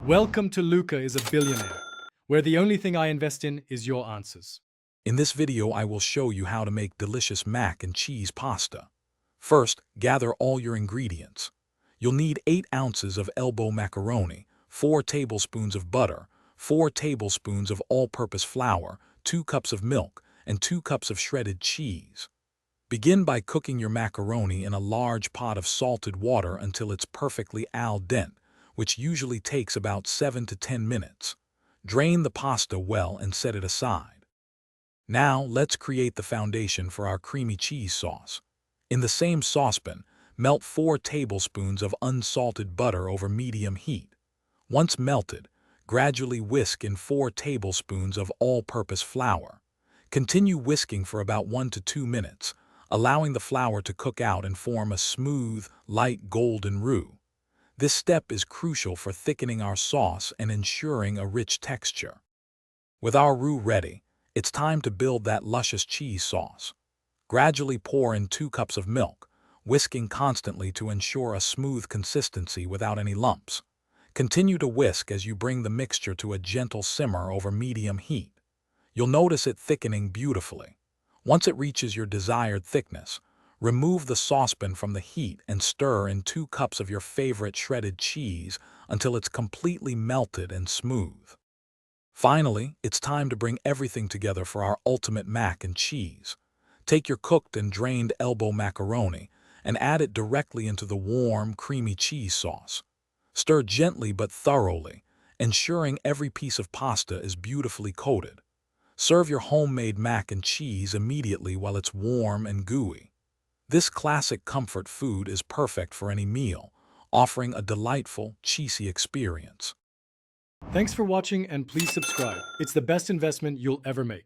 Welcome to Luca is a Billionaire, where the only thing I invest in is your answers. In this video, I will show you how to make delicious mac and cheese pasta. First, gather all your ingredients. You'll need 8 ounces of elbow macaroni, 4 tablespoons of butter, 4 tablespoons of all-purpose flour, 2 cups of milk, and 2 cups of shredded cheese. Begin by cooking your macaroni in a large pot of salted water until it's perfectly al dente, which usually takes about 7 to 10 minutes. Drain the pasta well and set it aside. Now, let's create the foundation for our creamy cheese sauce. In the same saucepan, melt 4 tablespoons of unsalted butter over medium heat. Once melted, gradually whisk in 4 tablespoons of all-purpose flour. Continue whisking for about 1 to 2 minutes, allowing the flour to cook out and form a smooth, light golden roux. This step is crucial for thickening our sauce and ensuring a rich texture. With our roux ready, it's time to build that luscious cheese sauce. Gradually pour in 2 cups of milk, whisking constantly to ensure a smooth consistency without any lumps. Continue to whisk as you bring the mixture to a gentle simmer over medium heat. You'll notice it thickening beautifully. Once it reaches your desired thickness, remove the saucepan from the heat and stir in 2 cups of your favorite shredded cheese until it's completely melted and smooth. Finally, it's time to bring everything together for our ultimate mac and cheese. Take your cooked and drained elbow macaroni and add it directly into the warm, creamy cheese sauce. Stir gently but thoroughly, ensuring every piece of pasta is beautifully coated. Serve your homemade mac and cheese immediately while it's warm and gooey. This classic comfort food is perfect for any meal, offering a delightful, cheesy experience. Thanks for watching and please subscribe. It's the best investment you'll ever make.